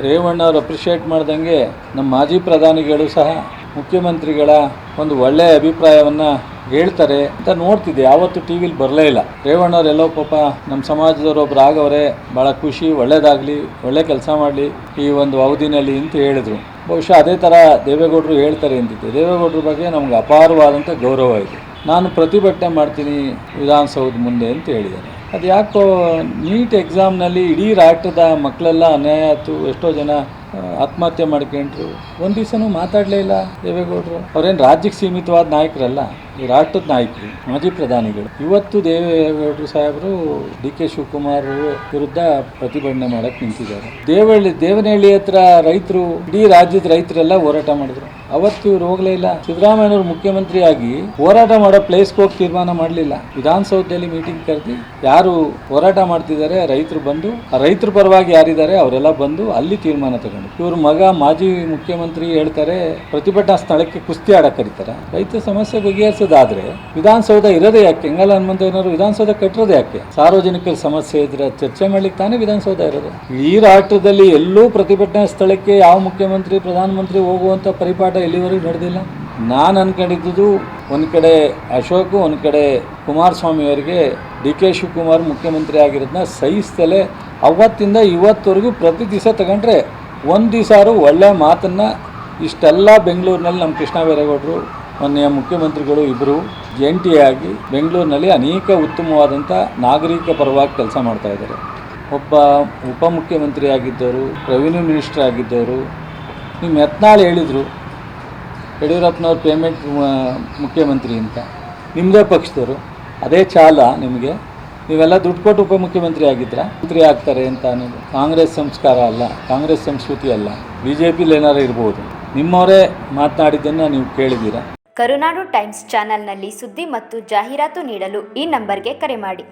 ರೇವಣ್ಣ ಅವರು ಅಪ್ರಿಷಿಯೇಟ್ ಮಾಡ್ದಂಗೆ ನಮ್ಮ ಮಾಜಿ ಪ್ರಧಾನಿಗಳು ಸಹ ಮುಖ್ಯಮಂತ್ರಿಗಳ ಒಂದು ಒಳ್ಳೆಯ ಅಭಿಪ್ರಾಯವನ್ನು ಹೇಳ್ತಾರೆ ಅಂತ ನೋಡ್ತಿದ್ದೆ. ಯಾವತ್ತೂ ಟಿ ವಿಲಿ ಬರಲೇ ಇಲ್ಲ. ರೇವಣ್ಣವರೆಲ್ಲೋ ಪಾಪ ನಮ್ಮ ಸಮಾಜದವರು ಒಬ್ರು ಆಗವ್ರೆ, ಭಾಳ ಖುಷಿ, ಒಳ್ಳೇದಾಗಲಿ, ಒಳ್ಳೆ ಕೆಲಸ ಮಾಡಲಿ ಈ ಒಂದು ಅವಧಿನಲ್ಲಿ ಅಂತ ಹೇಳಿದರು. ಬಹುಶಃ ಅದೇ ಥರ ದೇವೇಗೌಡರು ಹೇಳ್ತಾರೆ ಅಂತಿದ್ದೆ. ದೇವೇಗೌಡರ ಬಗ್ಗೆ ನಮ್ಗೆ ಅಪಾರವಾದಂಥ ಗೌರವ ಇದೆ. ನಾನು ಪ್ರತಿಭಟನೆ ಮಾಡ್ತೀನಿ ವಿಧಾನಸೌಧ ಮುಂದೆ ಅಂತ ಹೇಳಿದ್ದಾರೆ. ಅದು ಯಾಕೋ ನೀಟ್ ಎಕ್ಸಾಮ್ನಲ್ಲಿ ಇಡೀ ರಾಷ್ಟ್ರದ ಮಕ್ಕಳೆಲ್ಲ ಅನ್ಯಾಯ ಆಯಿತು, ಎಷ್ಟೋ ಜನ ಆತ್ಮಹತ್ಯೆ ಮಾಡ್ಕೊಂಡ್ರು, ಒಂದು ದಿವಸನೂ ಮಾತಾಡಲೇ ಇಲ್ಲ ದೇವೇಗೌಡರು. ಅವ್ರೇನು ರಾಜ್ಯಕ್ಕೆ ಸೀಮಿತವಾದ ನಾಯಕರಲ್ಲ, ಈ ರಾಷ್ಟ್ರದ ನಾಯಕರು, ಮಾಜಿ ಪ್ರಧಾನಿಗಳು. ಇವತ್ತು ದೇವೇಗೌಡರು ಸಾಹೇಬರು ಡಿ ಕೆ ಶಿವಕುಮಾರ್ ವಿರುದ್ಧ ಪ್ರತಿಭಟನೆ ಮಾಡಕ್ಕೆ ನಿಂತಿದ್ದಾರೆ. ದೇವನಹಳ್ಳಿ ಹತ್ರ ರೈತರು, ಇಡೀ ರಾಜ್ಯದ ರೈತರೆಲ್ಲ ಹೋರಾಟ ಮಾಡಿದ್ರು. ಅವತ್ತು ಇವ್ರು ಹೋಗಲೇ ಇಲ್ಲ. ಸಿದ್ದರಾಮಯ್ಯನವರು ಮುಖ್ಯಮಂತ್ರಿ ಆಗಿ ಹೋರಾಟ ಮಾಡೋ ಪ್ಲೇಸ್ಗೆ ಹೋಗಿ ತೀರ್ಮಾನ ಮಾಡಲಿಲ್ಲ. ವಿಧಾನಸೌಧದಲ್ಲಿ ಮೀಟಿಂಗ್ ಕರೆದಿ ಯಾರು ಹೋರಾಟ ಮಾಡ್ತಿದ್ದಾರೆ ರೈತರು ಬಂದು, ಆ ರೈತರ ಪರವಾಗಿ ಯಾರಿದ್ದಾರೆ ಅವರೆಲ್ಲ ಬಂದು ಅಲ್ಲಿ ತೀರ್ಮಾನ ತಗೊಂಡು. ಇವ್ರ ಮಗ ಮಾಜಿ ಮುಖ್ಯಮಂತ್ರಿ ಹೇಳ್ತಾರೆ ಪ್ರತಿಭಟನಾ ಸ್ಥಳಕ್ಕೆ ಕುಸ್ತಿ ಆಡಕ್ಕೆ ಕರೀತಾರೆ. ರೈತ ಸಮಸ್ಯೆ ಬಗೆಹರಿಸೋದಾದ್ರೆ ವಿಧಾನಸೌಧ ಇರೋದೇ ಯಾಕೆ? ಕೆಂಗಲ್ ಹನುಮಂತಯ್ಯನವರು ವಿಧಾನಸೌಧ ಕಟ್ಟಿರೋದೇ ಯಾಕೆ? ಸಾರ್ವಜನಿಕರ ಸಮಸ್ಯೆ ಇದ್ರೆ ಚರ್ಚೆ ಮಾಡ್ಲಿಕ್ಕೆ ತಾನೇ ವಿಧಾನಸೌಧ ಇರೋದು. ಈ ರಾಷ್ಟ್ರದಲ್ಲಿ ಎಲ್ಲೂ ಪ್ರತಿಭಟನಾ ಸ್ಥಳಕ್ಕೆ ಯಾವ ಮುಖ್ಯಮಂತ್ರಿ ಪ್ರಧಾನಮಂತ್ರಿ ಹೋಗುವಂಥ ಪರಿಪಾಠ ಎಲ್ಲಿವರೆಗೂ ನಡೆದಿಲ್ಲ. ನಾನು ಅನ್ಕೊಂಡಿದ್ದು ಒಂದು ಕಡೆ ಅಶೋಕ್, ಒಂದು ಕಡೆ ಕುಮಾರಸ್ವಾಮಿ ಅವರಿಗೆ ಡಿ ಕೆ ಶಿವಕುಮಾರ್ ಮುಖ್ಯಮಂತ್ರಿ ಆಗಿರೋದನ್ನ ಸಹಿಸ್ತಲೇ ಅವತ್ತಿಂದ ಇವತ್ತವರೆಗೂ ಪ್ರತಿ ದಿವಸ ತಗೊಂಡ್ರೆ ಒಂದು ದಿವಸ ಒಳ್ಳೆಯ ಮಾತನ್ನು ಇಷ್ಟೆಲ್ಲ ಬೆಂಗಳೂರಿನಲ್ಲಿ ನಮ್ಮ ಕೃಷ್ಣ ಬೈರೇಗೌಡರು ಮೊನ್ನೆಯ ಮುಖ್ಯಮಂತ್ರಿಗಳು ಇಬ್ಬರು ಜಂಟಿಯಾಗಿ ಬೆಂಗಳೂರಿನಲ್ಲಿ ಅನೇಕ ಉತ್ತಮವಾದಂಥ ನಾಗರಿಕ ಪರವಾಗಿ ಕೆಲಸ ಮಾಡ್ತಾ ಇದ್ದಾರೆ. ಒಬ್ಬ ಉಪಮುಖ್ಯಮಂತ್ರಿ ಆಗಿದ್ದವರು, ರೆವಿನ್ಯೂ ಮಿನಿಸ್ಟರ್ ಆಗಿದ್ದವರು, ನಿಮ್ಮ ಯತ್ನಾಳ್ ಹೇಳಿದರು ಯಡಿಯೂರಪ್ಪನವ್ರು ಪೇಮೆಂಟ್ ಮುಖ್ಯಮಂತ್ರಿ ಅಂತ, ನಿಮ್ಮದೇ ಪಕ್ಷದವರು. ಅದೇ ಚಾಲ ನಿಮಗೆ? ನೀವೆಲ್ಲ ದುಡ್ಡು ಕೊಟ್ಟು ಉಪಮುಖ್ಯಮಂತ್ರಿ ಆಗಿದ್ರಾ? ಮಂತ್ರಿ ಆಗ್ತಾರೆ ಅಂತ ಅನ್ನೋದು ಕಾಂಗ್ರೆಸ್ ಸಂಸ್ಕಾರ ಅಲ್ಲ, ಕಾಂಗ್ರೆಸ್ ಸಂಸ್ಕೃತಿ ಅಲ್ಲ. BJಪಿಲಿ ಏನಾರು ಇರ್ಬೋದು. ನಿಮ್ಮವರೇ ಮಾತನಾಡಿದ್ದನ್ನು ನೀವು ಕೇಳಿದ್ದೀರಾ? ಕರುನಾಡು ಟೈಮ್ಸ್ ಚಾನೆಲ್ನಲ್ಲಿ ಸುದ್ದಿ ಮತ್ತು ಜಾಹೀರಾತು ನೀಡಲು ಈ ನಂಬರ್ಗೆ ಕರೆ ಮಾಡಿ.